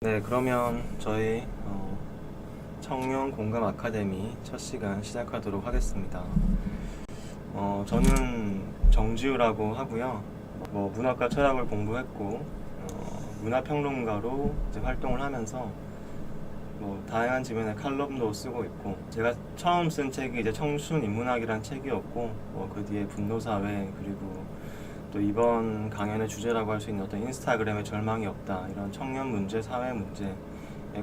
네, 그러면 저희 청년 공감 아카데미 첫 시간 시작하도록 하겠습니다. 저는 정지우라고 하고요. 문학과 철학을 공부했고 문화평론가로 이제 활동을 하면서 다양한 지면에 칼럼도 쓰고 있고, 제가 처음 쓴 책이 이제 청춘 인문학이란 책이었고, 그 뒤에 분노사회, 그리고 또 이번 강연의 주제라고 할 수 있는 어떤 인스타그램에 절망이 없다, 이런 청년 문제, 사회 문제에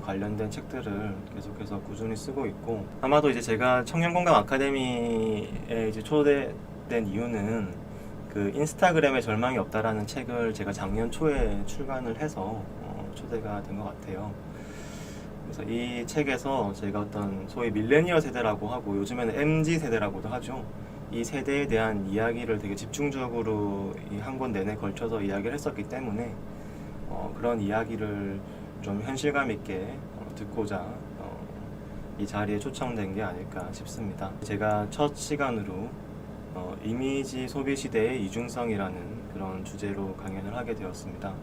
관련된 책들을 계속해서 꾸준히 쓰고 있고, 아마도 이제 제가 청년공감 아카데미에 이제 초대된 이유는 그 인스타그램에 절망이 없다라는 책을 제가 작년 초에 출간을 해서 초대가 된 것 같아요. 그래서 이 책에서 제가 어떤 소위 밀레니얼 세대라고 하고 요즘에는 MZ 세대라고도 하죠. 이 세대에 대한 이야기를 되게 집중적으로 이 한 권 내내 걸쳐서 이야기를 했었기 때문에 그런 이야기를 좀 현실감 있게 듣고자 이 자리에 초청된 게 아닐까 싶습니다. 제가 첫 시간으로 이미지 소비 시대의 이중성이라는 그런 주제로 강연을 하게 되었습니다.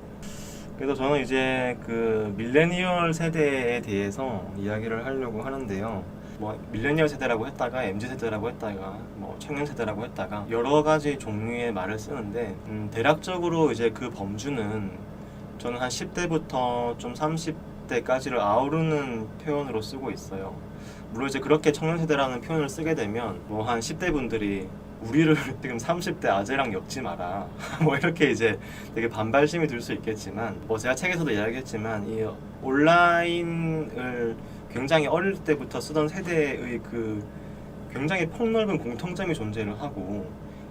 그래서 저는 이제 그 밀레니얼 세대에 대해서 이야기를 하려고 하는데요. 밀레니얼 세대라고 했다가 MZ 세대라고 했다가 청년 세대라고 했다가 여러 가지 종류의 말을 쓰는데, 대략적으로 이제 그 범주는 저는 한 10대부터 좀 30대까지를 아우르는 표현으로 쓰고 있어요. 물론 이제 그렇게 청년 세대라는 표현을 쓰게 되면 한 10대 분들이 우리를 지금 30대 아재랑 엮지 마라 이렇게 이제 되게 반발심이 들 수 있겠지만, 제가 책에서도 이야기했지만 이 온라인을 굉장히 어릴 때부터 쓰던 세대의 그 굉장히 폭넓은 공통점이 존재를 하고,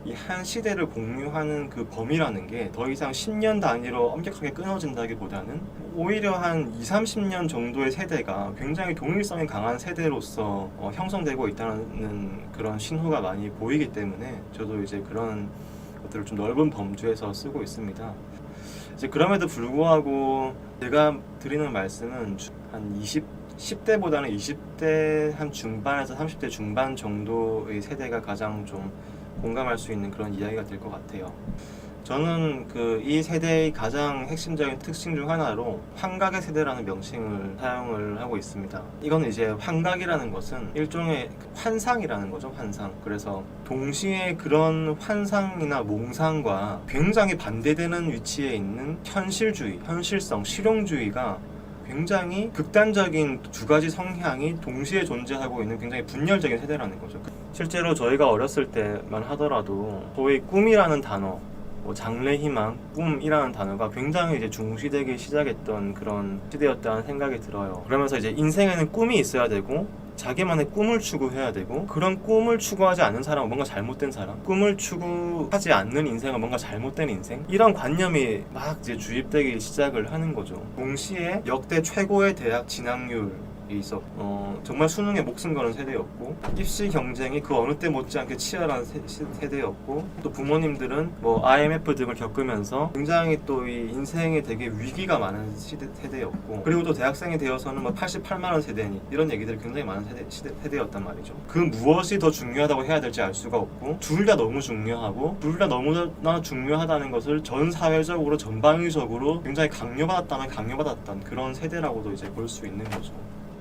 이 한 시대를 공유하는 그 범위라는 게 더 이상 10년 단위로 엄격하게 끊어진다기보다는 오히려 한 20, 30년 정도의 세대가 굉장히 동일성이 강한 세대로서 형성되고 있다는 그런 신호가 많이 보이기 때문에 저도 이제 그런 것들을 좀 넓은 범주에서 쓰고 있습니다. 이제 그럼에도 불구하고 제가 드리는 말씀은 한 10대보다는 20대 한 중반에서 30대 중반 정도의 세대가 가장 좀 공감할 수 있는 그런 이야기가 될 것 같아요. 저는 이 세대의 가장 핵심적인 특징 중 하나로 환각의 세대라는 명칭을 사용을 하고 있습니다. 이거는 이제 환각이라는 것은 일종의 환상이라는 거죠, 환상. 그래서 동시에 그런 환상이나 몽상과 굉장히 반대되는 위치에 있는 현실주의, 현실성, 실용주의가 굉장히 극단적인 두 가지 성향이 동시에 존재하고 있는 굉장히 분열적인 세대라는 거죠. 실제로 저희가 어렸을 때만 하더라도 소위 꿈이라는 단어, 장래희망, 꿈이라는 단어가 굉장히 이제 중시되기 시작했던 그런 시대였다는 생각이 들어요. 그러면서 이제 인생에는 꿈이 있어야 되고 자기만의 꿈을 추구해야 되고, 그런 꿈을 추구하지 않는 사람은 뭔가 잘못된 사람, 꿈을 추구하지 않는 인생은 뭔가 잘못된 인생, 이런 관념이 막 이제 주입되기 시작을 하는 거죠. 동시에 역대 최고의 대학 진학률 있었고, 정말 수능에 목숨 거는 세대였고, 입시 경쟁이 그 어느 때 못지않게 치열한 세대였고, 또 부모님들은 IMF 등을 겪으면서 굉장히 또 이 인생에 되게 위기가 많은 세대였고, 그리고 또 대학생이 되어서는 88만 원 세대니 이런 얘기들이 굉장히 많은 세대였단 말이죠. 그 무엇이 더 중요하다고 해야 될지 알 수가 없고, 둘 다 너무 중요하고, 둘 다 너무나 중요하다는 것을 전 사회적으로 전방위적으로 굉장히 강요받았던 그런 세대라고도 이제 볼 수 있는 거죠.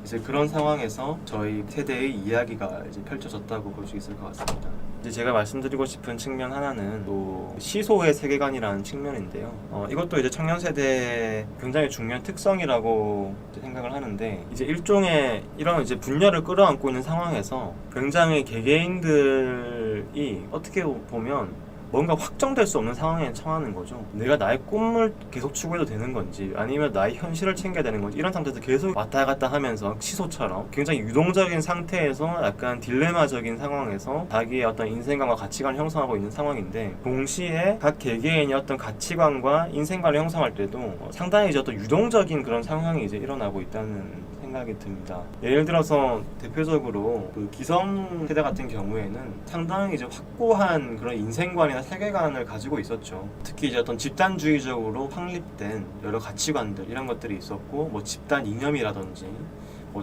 이제 그런 상황에서 저희 세대의 이야기가 이제 펼쳐졌다고 볼 수 있을 것 같습니다. 이제 제가 말씀드리고 싶은 측면 하나는 또 시소의 세계관이라는 측면인데요. 이것도 이제 청년 세대의 굉장히 중요한 특성이라고 생각을 하는데, 이제 일종의 이런 이제 분열을 끌어안고 있는 상황에서 굉장히 개개인들이 어떻게 보면 뭔가 확정될 수 없는 상황에 처하는 거죠. 내가 나의 꿈을 계속 추구해도 되는 건지, 아니면 나의 현실을 챙겨야 되는 건지, 이런 상태에서 계속 왔다 갔다 하면서 시소처럼 굉장히 유동적인 상태에서 약간 딜레마적인 상황에서 자기의 어떤 인생관과 가치관을 형성하고 있는 상황인데, 동시에 각 개개인이 어떤 가치관과 인생관을 형성할 때도 상당히 이제 어떤 유동적인 그런 상황이 이제 일어나고 있다는 생각이 듭니다. 예를 들어서 대표적으로 그 기성 세대 같은 경우에는 상당히 이제 확고한 그런 인생관이나 세계관을 가지고 있었죠. 특히 이제 어떤 집단주의적으로 확립된 여러 가치관들, 이런 것들이 있었고, 집단 이념이라든지,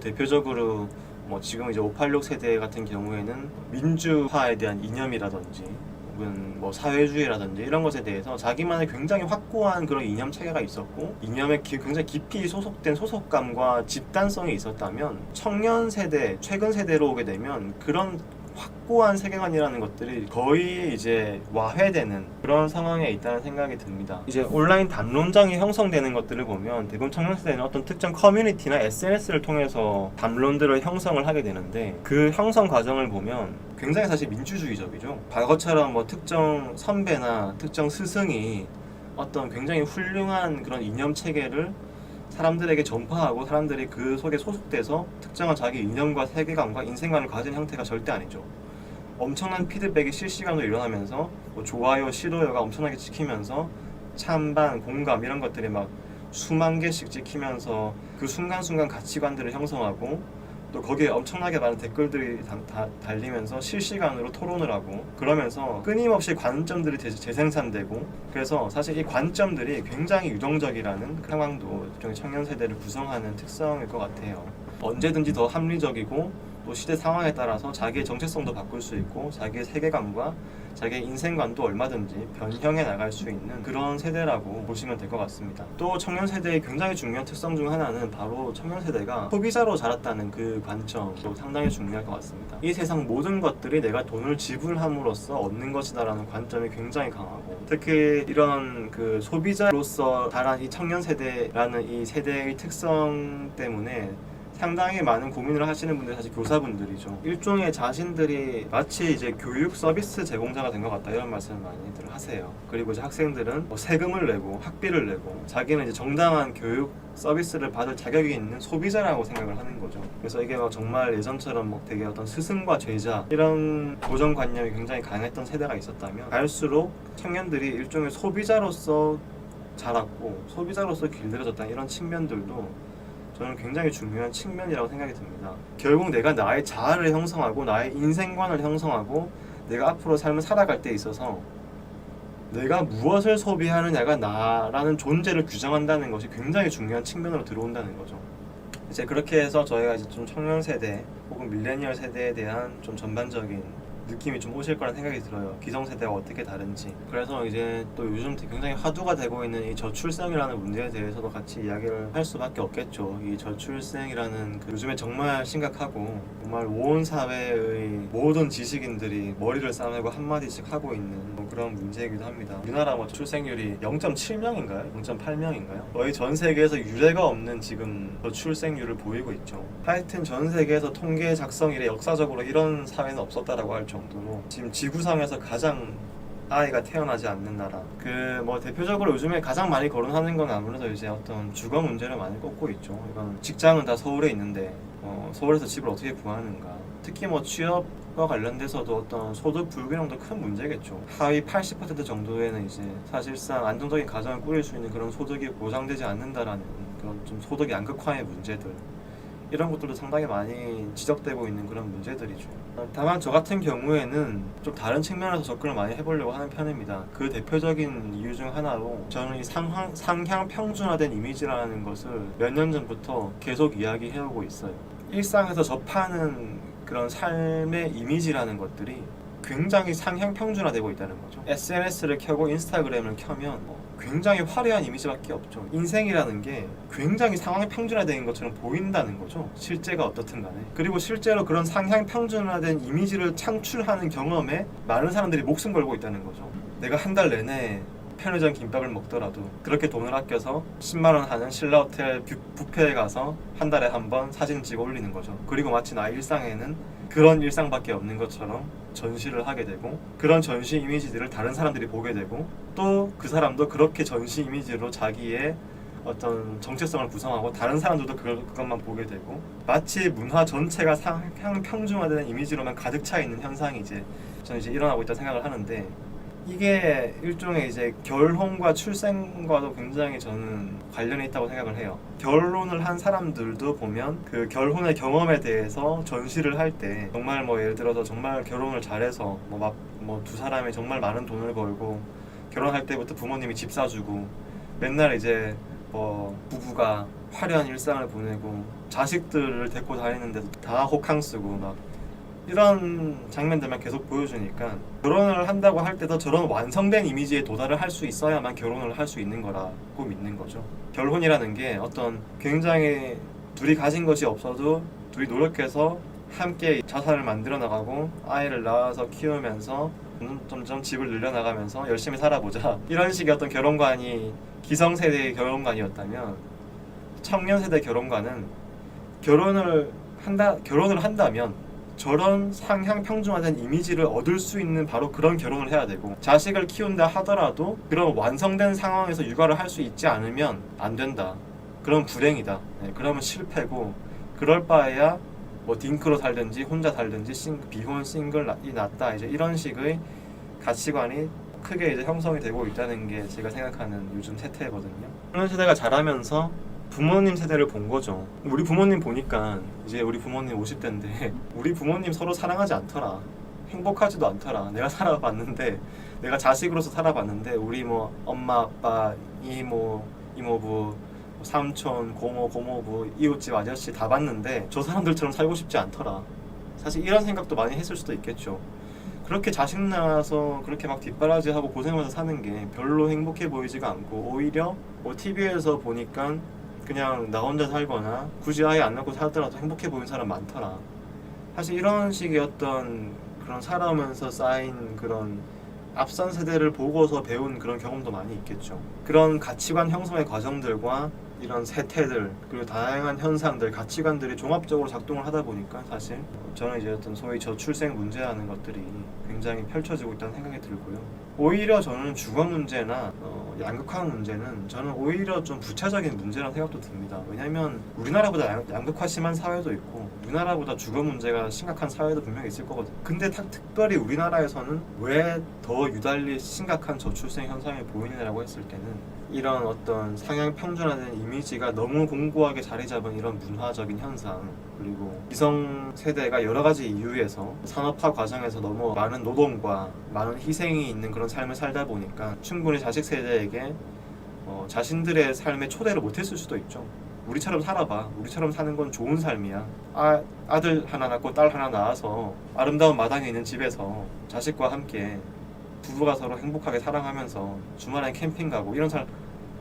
대표적으로 지금 이제 586 세대 같은 경우에는 민주화에 대한 이념이라든지, 혹은 뭐 사회주의라든지 이런 것에 대해서 자기만의 굉장히 확고한 그런 이념 체계가 있었고 이념에 굉장히 깊이 소속된 소속감과 집단성이 있었다면 청년 세대, 최근 세대로 오게 되면 그런 확고한 세계관이라는 것들이 거의 이제 와해되는 그런 상황에 있다는 생각이 듭니다. 이제 온라인 담론장이 형성되는 것들을 보면 대부분 청년 세대는 어떤 특정 커뮤니티나 SNS를 통해서 담론들을 형성을 하게 되는데 그 형성 과정을 보면 굉장히 사실 민주주의적이죠. 과거처럼 뭐 특정 선배나 특정 스승이 어떤 굉장히 훌륭한 그런 이념 체계를 사람들에게 전파하고 사람들이 그 속에 소속돼서 특정한 자기 이념과 세계관과 인생관을 가진 형태가 절대 아니죠. 엄청난 피드백이 실시간으로 일어나면서 뭐 좋아요, 싫어요가 엄청나게 찍히면서 찬반, 공감 이런 것들이 막 수만 개씩 찍히면서 그 순간순간 가치관들을 형성하고 또 거기에 엄청나게 많은 댓글들이 달리면서 실시간으로 토론을 하고 그러면서 끊임없이 관점들이 재생산되고 그래서 사실 이 관점들이 굉장히 유동적이라는 상황도 일종의 청년 세대를 구성하는 특성일 것 같아요. 언제든지 더 합리적이고 또 시대 상황에 따라서 자기의 정체성도 바꿀 수 있고 자기의 세계관과 자기의 인생관도 얼마든지 변형해 나갈 수 있는 그런 세대라고 보시면 될 것 같습니다. 또 청년 세대의 굉장히 중요한 특성 중 하나는 바로 청년 세대가 소비자로 자랐다는 그 관점도 상당히 중요할 것 같습니다. 이 세상 모든 것들이 내가 돈을 지불함으로써 얻는 것이다라는 관점이 굉장히 강하고 특히 이런 그 소비자로서 자란 이 청년 세대라는 이 세대의 특성 때문에 상당히 많은 고민을 하시는 분들이 사실 교사분들이죠. 일종의 자신들이 마치 이제 교육 서비스 제공자가 된 것 같다 이런 말씀을 많이들 하세요. 그리고 이제 학생들은 뭐 세금을 내고 학비를 내고 자기는 이제 정당한 교육 서비스를 받을 자격이 있는 소비자라고 생각을 하는 거죠. 그래서 이게 막 정말 예전처럼 뭐 되게 어떤 스승과 제자 이런 고정관념이 굉장히 강했던 세대가 있었다면 갈수록 청년들이 일종의 소비자로서 자랐고 소비자로서 길들여졌다는 이런 측면들도 저는 굉장히 중요한 측면이라고 생각이 듭니다. 결국 내가 나의 자아를 형성하고 나의 인생관을 형성하고 내가 앞으로 삶을 살아갈 때 있어서 내가 무엇을 소비하느냐가 나라는 존재를 규정한다는 것이 굉장히 중요한 측면으로 들어온다는 거죠. 이제 그렇게 해서 저희가 이제 좀 청년 세대 혹은 밀레니얼 세대에 대한 좀 전반적인 느낌이 좀 오실 거란 생각이 들어요. 기성세대가 어떻게 다른지. 그래서 이제 또 요즘 굉장히 화두가 되고 있는 이 저출생이라는 문제에 대해서도 같이 이야기를 할 수밖에 없겠죠. 이 저출생이라는 요즘에 정말 심각하고 정말 온 사회의 모든 지식인들이 머리를 싸매고 한마디씩 하고 있는 뭐 그런 문제이기도 합니다. 우리나라 뭐 출생률이 0.7명인가요? 0.8명인가요? 거의 전 세계에서 유례가 없는 지금 저출생률을 보이고 있죠. 하여튼 전 세계에서 통계 작성 이래 역사적으로 이런 사회는 없었다라고 할 정도로 지금 지구상에서 가장 아이가 태어나지 않는 나라. 그 뭐 대표적으로 요즘에 가장 많이 거론하는 건 아무래도 이제 어떤 주거 문제를 많이 꼽고 있죠. 이건 직장은 다 서울에 있는데 서울에서 집을 어떻게 구하는가. 특히 뭐 취업과 관련돼서도 어떤 소득 불균형도 큰 문제겠죠. 하위 80% 정도에는 이제 사실상 안정적인 가정을 꾸릴 수 있는 그런 소득이 보장되지 않는다라는 그런 좀 소득 양극화의 문제들. 이런 것들도 상당히 많이 지적되고 있는 그런 문제들이죠. 다만 저 같은 경우에는 좀 다른 측면에서 접근을 많이 해보려고 하는 편입니다. 그 대표적인 이유 중 하나로 저는 이 상향 평준화된 이미지라는 것을 몇 년 전부터 계속 이야기해오고 있어요. 일상에서 접하는 그런 삶의 이미지라는 것들이 굉장히 상향 평준화되고 있다는 거죠. SNS를 켜고 인스타그램을 켜면 굉장히 화려한 이미지밖에 없죠. 인생이라는 게 굉장히 상향 평준화된 것처럼 보인다는 거죠. 실제가 어떻든 간에. 그리고 실제로 그런 상향 평준화된 이미지를 창출하는 경험에 많은 사람들이 목숨 걸고 있다는 거죠. 내가 한 달 내내 편의점 김밥을 먹더라도 그렇게 돈을 아껴서 10만 원 하는 신라 호텔 뷔페에 가서 한 달에 한 번 사진 찍어 올리는 거죠. 그리고 마치 나 일상에는 그런 일상밖에 없는 것처럼 전시를 하게 되고 그런 전시 이미지들을 다른 사람들이 보게 되고 또 그 사람도 그렇게 전시 이미지로 자기의 어떤 정체성을 구성하고 다른 사람들도 그것만 보게 되고 마치 문화 전체가 상향 평준화되는 이미지로만 가득 차 있는 현상이 저는 이제 일어나고 있다고 생각을 하는데 이게 일종의 이제 결혼과 출생과도 굉장히 저는 관련이 있다고 생각을 해요. 결혼을 한 사람들도 보면 그 결혼의 경험에 대해서 전시를 할 때 정말 뭐 예를 들어서 정말 결혼을 잘해서 뭐 두 사람이 정말 많은 돈을 벌고 결혼할 때부터 부모님이 집 사주고 맨날 이제 뭐 부부가 화려한 일상을 보내고 자식들을 데리고 다니는데도 다 호캉스고 막 이런 장면들만 계속 보여주니까 결혼을 한다고 할 때도 저런 완성된 이미지에 도달을 할 수 있어야만 결혼을 할 수 있는 거라고 믿는 거죠. 결혼이라는 게 어떤 굉장히 둘이 가진 것이 없어도 둘이 노력해서 함께 자산을 만들어 나가고 아이를 낳아서 키우면서 점점 집을 늘려나가면서 열심히 살아보자, 이런 식의 어떤 결혼관이 기성세대의 결혼관이었다면, 청년세대 결혼관은 결혼을 한다면 저런 상향 평준화된 이미지를 얻을 수 있는 바로 그런 결혼을 해야 되고, 자식을 키운다 하더라도 그런 완성된 상황에서 육아를 할 수 있지 않으면 안 된다, 그럼 불행이다, 그러면 실패고, 그럴 바에야 뭐 딩크로 살든지 혼자 살든지 비혼 싱글이 낫다, 이제 이런 식의 가치관이 크게 이제 형성이 되고 있다는 게 제가 생각하는 요즘 세태거든요. 그런 세대가 자라면서 부모님 세대를 본 거죠. 우리 부모님 보니까 이제 우리 부모님 50대인데 우리 부모님 서로 사랑하지 않더라, 행복하지도 않더라. 내가 살아봤는데, 내가 자식으로서 살아봤는데 우리 뭐 엄마 아빠 이모 이모부 삼촌 고모 고모부 이웃집 아저씨 다 봤는데 저 사람들처럼 살고 싶지 않더라. 사실 이런 생각도 많이 했을 수도 있겠죠. 그렇게 자식 낳아서 그렇게 막 뒷바라지하고 고생하면서 사는 게 별로 행복해 보이지가 않고, 오히려 뭐 TV에서 보니까 그냥 나 혼자 살거나 굳이 아예 안 낳고 살더라도 행복해 보이는 사람 많더라. 사실 이런 식의 어떤 그런 살아오면서 쌓인 그런 앞선 세대를 보고서 배운 그런 경험도 많이 있겠죠. 그런 가치관 형성의 과정들과 이런 세태들, 그리고 다양한 현상들, 가치관들이 종합적으로 작동을 하다 보니까 사실 저는 이제 어떤 소위 저출생 문제라는 것들이 굉장히 펼쳐지고 있다는 생각이 들고요. 오히려 저는 주거 문제나 양극화 문제는 저는 오히려 좀 부차적인 문제라는 생각도 듭니다. 왜냐하면 우리나라보다 양극화 심한 사회도 있고 우리나라보다 주거 문제가 심각한 사회도 분명히 있을 거거든요. 근데 특별히 우리나라에서는 왜 더 유달리 심각한 저출생 현상이 보이느냐고 했을 때는, 이런 어떤 상향 평준화된 이미지가 너무 공고하게 자리 잡은 이런 문화적인 현상, 그리고 기성 세대가 여러 가지 이유에서 산업화 과정에서 너무 많은 노동과 많은 희생이 있는 그런 삶을 살다 보니까 충분히 자식 세대에게 자신들의 삶에 초대를 못했을 수도 있죠. 우리처럼 살아봐, 우리처럼 사는 건 좋은 삶이야, 아들 하나 낳고 딸 하나 낳아서 아름다운 마당에 있는 집에서 자식과 함께 부부가 서로 행복하게 사랑하면서 주말엔 캠핑 가고 이런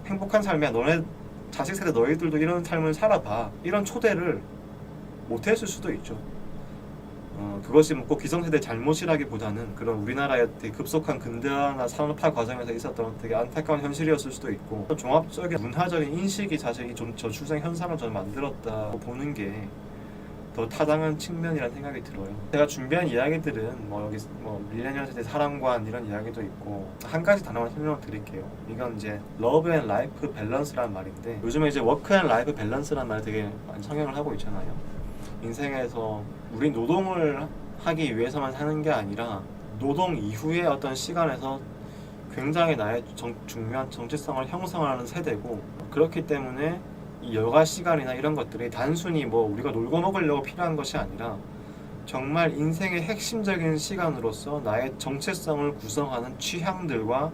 행복한 삶이야, 너네 자식 세대 너희들도 이런 삶을 살아봐, 이런 초대를 못했을 수도 있죠. 그것이 뭐 꼭 기성세대 잘못이라기보다는 그런 우리나라의 되게 급속한 근대화나 산업화 과정에서 있었던 되게 안타까운 현실이었을 수도 있고, 종합적인 문화적인 인식이 사실 이 저출생 현상을 저는 만들었다고 보는 게 더 타당한 측면이라는 생각이 들어요. 제가 준비한 이야기들은 여기 밀레니얼 세대 사랑관 이런 이야기도 있고, 한 가지 단어만 설명을 드릴게요. 이건 이제 러브 앤 라이프 밸런스라는 말인데, 요즘에 이제 워크 앤 라이프 밸런스라는 말 되게 많이 성행을 하고 있잖아요. 인생에서 우리 노동을 하기 위해서만 사는 게 아니라 노동 이후의 어떤 시간에서 굉장히 나의 중요한 정체성을 형성하는 세대고, 그렇기 때문에 이 여가 시간이나 이런 것들이 단순히 우리가 놀고 먹으려고 필요한 것이 아니라 정말 인생의 핵심적인 시간으로서 나의 정체성을 구성하는 취향들과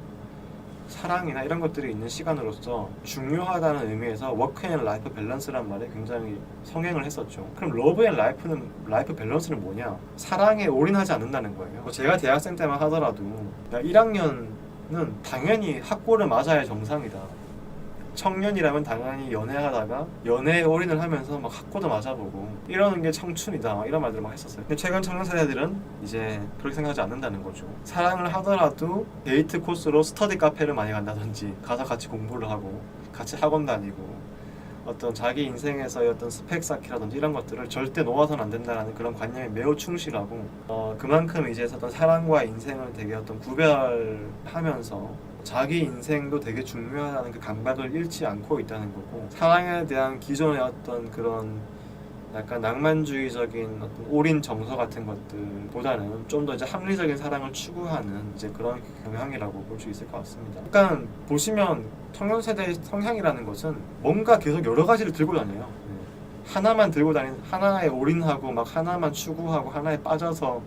사랑이나 이런 것들이 있는 시간으로서 중요하다는 의미에서 워크 앤 라이프 밸런스란 말에 굉장히 성행을 했었죠. 그럼 러브 앤 라이프 밸런스는 뭐냐? 사랑에 올인하지 않는다는 거예요. 제가 대학생 때만 하더라도 1학년은 당연히 학고를 맞아야 정상이다, 청년이라면 당연히 연애하다가 연애에 올인을 하면서 막 학고도 맞아보고 이러는 게 청춘이다, 이런 말들을 막 했었어요. 근데 최근 청년 세대들은 이제 그렇게 생각하지 않는다는 거죠. 사랑을 하더라도 데이트 코스로 스터디 카페를 많이 간다든지 가서 같이 공부를 하고 같이 학원 다니고 어떤 자기 인생에서의 어떤 스펙 쌓기라든지 이런 것들을 절대 놓아서는 안 된다는 그런 관념에 매우 충실하고, 그만큼 이제 어떤 사랑과 인생을 되게 어떤 구별하면서 자기 인생도 되게 중요하다는 그 감각을 잃지 않고 있다는 거고, 사랑에 대한 기존의 어떤 그런 약간 낭만주의적인 어떤 올인 정서 같은 것들보다는 좀 더 이제 합리적인 사랑을 추구하는 이제 그런 경향이라고 볼 수 있을 것 같습니다. 약간 보시면 청년 세대의 성향이라는 것은 뭔가 계속 여러 가지를 들고 다녀요. 하나만 들고 하나에 올인하고 막 하나만 추구하고 하나에 빠져서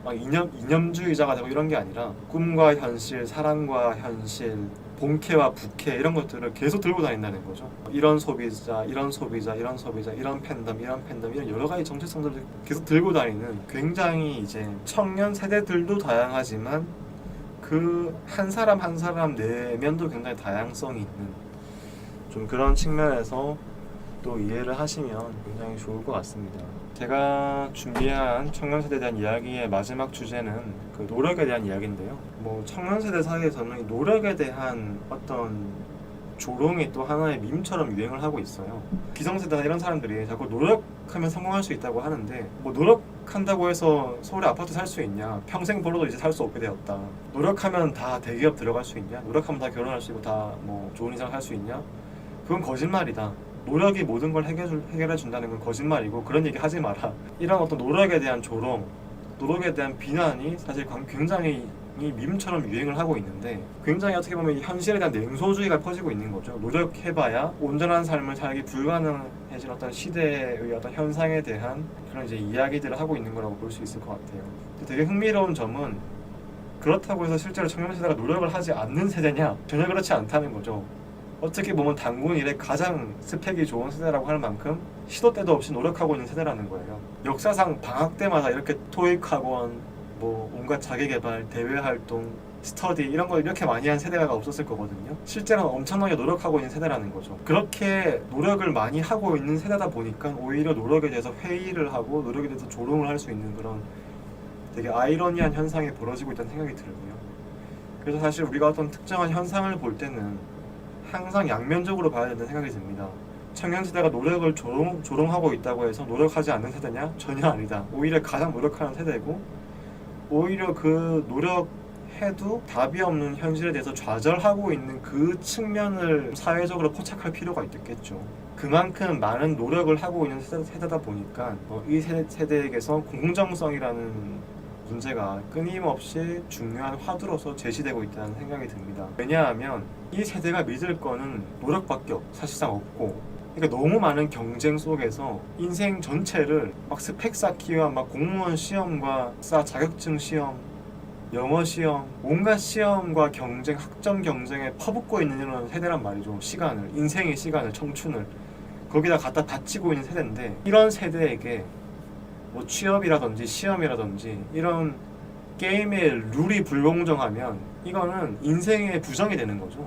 막 이념주의자가 되고 이런 게 아니라 꿈과 현실, 사랑과 현실, 본캐와 부캐 이런 것들을 계속 들고 다닌다는 거죠. 이런 소비자, 이런 소비자, 이런 소비자, 이런 팬덤, 이런 팬덤, 이런 여러 가지 정체성들을 계속 들고 다니는, 굉장히 이제 청년 세대들도 다양하지만 그 한 사람 한 사람 내면도 굉장히 다양성이 있는, 좀 그런 측면에서 또 이해를 하시면 굉장히 좋을 것 같습니다. 제가 준비한 청년 세대에 대한 이야기의 마지막 주제는 그 노력에 대한 이야기인데요. 뭐 청년 세대 사이에서는 이 노력에 대한 어떤 조롱이 또 하나의 밈처럼 유행을 하고 있어요. 기성세대나 이런 사람들이 자꾸 노력하면 성공할 수 있다고 하는데, 뭐 노력한다고 해서 서울에 아파트 살 수 있냐? 평생 벌어도 이제 살 수 없게 되었다. 노력하면 다 대기업 들어갈 수 있냐? 노력하면 다 결혼할 수 있고 다 뭐 좋은 이상 할 수 있냐? 그건 거짓말이다. 노력이 모든 걸 해결해 준다는 건 거짓말이고 그런 얘기 하지 마라. 이런 어떤 노력에 대한 조롱, 노력에 대한 비난이 사실 굉장히 이 밈처럼 유행을 하고 있는데, 굉장히 어떻게 보면 현실에 대한 냉소주의가 퍼지고 있는 거죠. 노력해봐야 온전한 삶을 살기 불가능해진 어떤 시대의 어떤 현상에 대한 그런 이제 이야기들을 하고 있는 거라고 볼 수 있을 것 같아요. 되게 흥미로운 점은, 그렇다고 해서 실제로 청년 세대가 노력을 하지 않는 세대냐? 전혀 그렇지 않다는 거죠. 어떻게 보면 단군 이래 가장 스펙이 좋은 세대라고 할 만큼 시도 때도 없이 노력하고 있는 세대라는 거예요. 역사상 방학 때마다 이렇게 토익 학원, 뭐 온갖 자기개발, 대외 활동, 스터디 이런 걸 이렇게 많이 한 세대가 없었을 거거든요. 실제로는 엄청나게 노력하고 있는 세대라는 거죠. 그렇게 노력을 많이 하고 있는 세대다 보니까 오히려 노력에 대해서 회의를 하고 노력에 대해서 조롱을 할 수 있는 그런 되게 아이러니한 현상이 벌어지고 있다는 생각이 들고요. 그래서 사실 우리가 어떤 특정한 현상을 볼 때는 항상 양면적으로 봐야 된다는 생각이 듭니다. 청년 세대가 노력을 조롱하고 있다고 해서 노력하지 않는 세대냐? 전혀 아니다. 오히려 가장 노력하는 세대고, 오히려 그 노력해도 답이 없는 현실에 대해서 좌절하고 있는 그 측면을 사회적으로 포착할 필요가 있겠죠. 그만큼 많은 노력을 하고 있는 세대다 보니까 이 세대에게서 공정성이라는 문제가 끊임없이 중요한 화두로서 제시되고 있다는 생각이 듭니다. 왜냐하면 이 세대가 믿을 거는 노력밖에 사실상 없고, 그러니까 너무 많은 경쟁 속에서 인생 전체를 막 스펙 쌓기와 막 공무원 시험과 자격증 시험, 영어 시험, 온갖 시험과 경쟁, 학점 경쟁에 퍼붓고 있는 이런 세대란 말이죠. 시간을, 인생의 시간을, 청춘을 거기다 갖다 바치고 있는 세대인데, 이런 세대에게 뭐 취업이라든지 시험이라든지 이런 게임의 룰이 불공정하면 이거는 인생의 부정이 되는 거죠.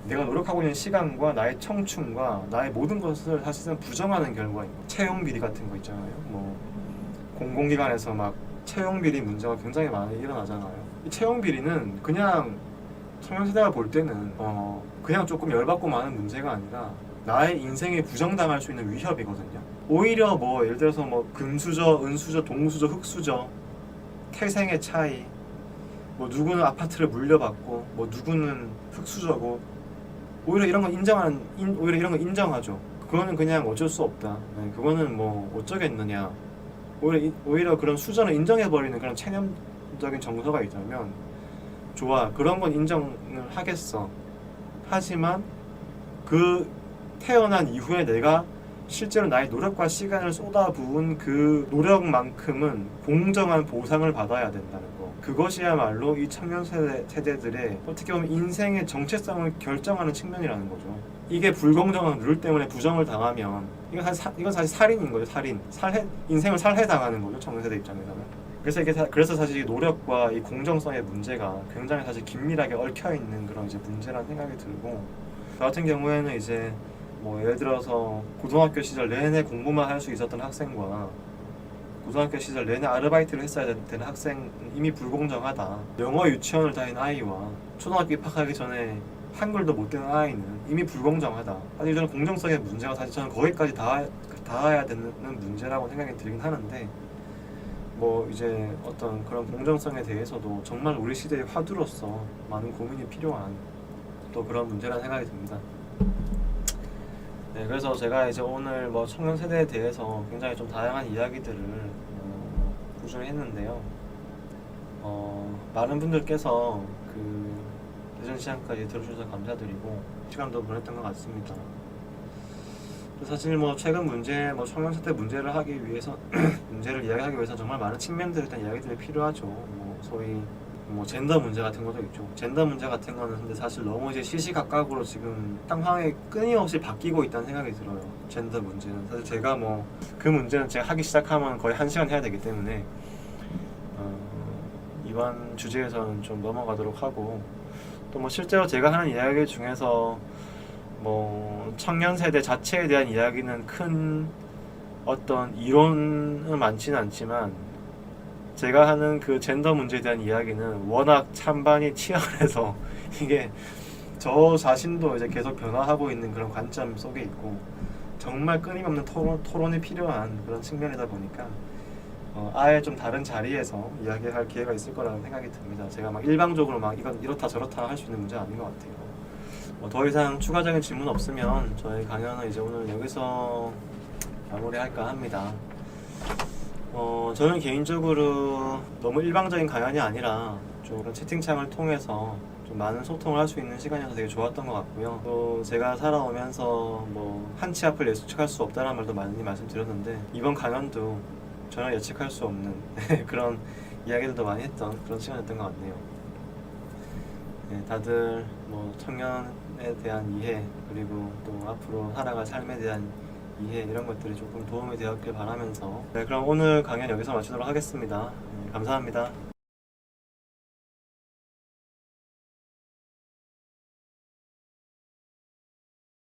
내가 노력하고 있는 시간과 나의 청춘과 나의 모든 것을 사실은 부정하는 결과인 거예요. 채용 비리 같은 거 있잖아요. 뭐 공공기관에서 막 채용 비리 문제가 굉장히 많이 일어나잖아요. 이 채용 비리는 그냥 청년 세대가 볼 때는 그냥 조금 열받고 마는 문제가 아니라 나의 인생에 부정당할 수 있는 위협이거든요. 오히려 뭐 예를 들어서 뭐 금수저, 은수저, 동수저, 흑수저, 태생의 차이, 뭐 누구는 아파트를 물려받고 뭐 누구는 흑수저고, 오히려 이런 거 오히려 이런 거 인정하죠. 그거는 그냥 어쩔 수 없다. 네, 그거는 뭐 어쩌겠느냐. 오히려 그런 수저는 인정해버리는 그런 체념적인 정서가 있다면, 좋아, 그런 건 인정을 하겠어. 하지만 그 태어난 이후에 내가 실제로 나의 노력과 시간을 쏟아부은 그 노력만큼은 공정한 보상을 받아야 된다는 거. 그것이야말로 이 청년 세대들의 어떻게 보면 인생의 정체성을 결정하는 측면이라는 거죠. 이게 불공정한 룰 때문에 부정을 당하면 이건 사실 살인인 거죠. 인생을 살해당하는 거죠. 청년 세대 입장에서는. 그래서 사실 이 노력과 이 공정성의 문제가 굉장히 사실 긴밀하게 얽혀 있는 그런 이제 문제라는 생각이 들고, 저 같은 경우에는 이제 뭐 예를 들어서 고등학교 시절 내내 공부만 할 수 있었던 학생과 고등학교 시절 내내 아르바이트를 했어야 되는 학생, 이미 불공정하다. 영어 유치원을 다닌 아이와 초등학교 입학하기 전에 한글도 못 되는 아이는 이미 불공정하다. 사실 저는 공정성의 문제가 사실 저는 거기까지 닿아야 되는 문제라고 생각이 들긴 하는데, 뭐 이제 어떤 그런 공정성에 대해서도 정말 우리 시대의 화두로서 많은 고민이 필요한 또 그런 문제라는 생각이 듭니다. 네, 그래서 제가 이제 오늘 뭐 청년 세대에 대해서 굉장히 좀 다양한 이야기들을 꾸준히 했는데요. 많은 분들께서 그 늦은 시간까지 들어주셔서 감사드리고 시간도 보냈던 것 같습니다. 사실 뭐 최근 문제, 뭐 청년 세대 문제를 하기 위해서 문제를 이야기하기 위해서 정말 많은 측면들에 대한 이야기들이 필요하죠. 뭐 소위 뭐 젠더 문제 같은 것도 있죠. 젠더 문제 같은 거는 근데 사실 너무 이제 시시각각으로 지금 상황이 끊임없이 바뀌고 있다는 생각이 들어요. 젠더 문제는 사실 제가 뭐 그 문제는 제가 하기 시작하면 거의 1시간 해야 되기 때문에 이번 주제에서는 좀 넘어가도록 하고, 또 뭐 실제로 제가 하는 이야기 중에서 뭐 청년 세대 자체에 대한 이야기는 큰 어떤 이론은 많지는 않지만, 제가 하는 그 젠더 문제에 대한 이야기는 워낙 찬반이 치열해서 이게 저 자신도 이제 계속 변화하고 있는 그런 관점 속에 있고, 정말 끊임없는 토론이 필요한 그런 측면이다 보니까 아예 좀 다른 자리에서 이야기할 기회가 있을 거라는 생각이 듭니다. 제가 막 일방적으로 막 이건 이렇다 저렇다 할 수 있는 문제는 아닌 것 같아요. 더 이상 추가적인 질문 없으면 저희 강연은 이제 오늘 여기서 마무리할까 합니다. 저는 개인적으로 너무 일방적인 강연이 아니라 좀 그런 채팅창을 통해서 좀 많은 소통을 할 수 있는 시간이어서 되게 좋았던 것 같고요. 또 제가 살아오면서 뭐 한치 앞을 예측할 수 없다는 말도 많이 말씀드렸는데, 이번 강연도 전혀 예측할 수 없는 그런 이야기들도 많이 했던 그런 시간이었던 것 같네요. 네, 다들 뭐 청년에 대한 이해, 그리고 또 앞으로 살아갈 삶에 대한 이해, 이런 것들이 조금 도움이 되었길 바라면서, 네, 그럼 오늘 강연 여기서 마치도록 하겠습니다. 네, 감사합니다.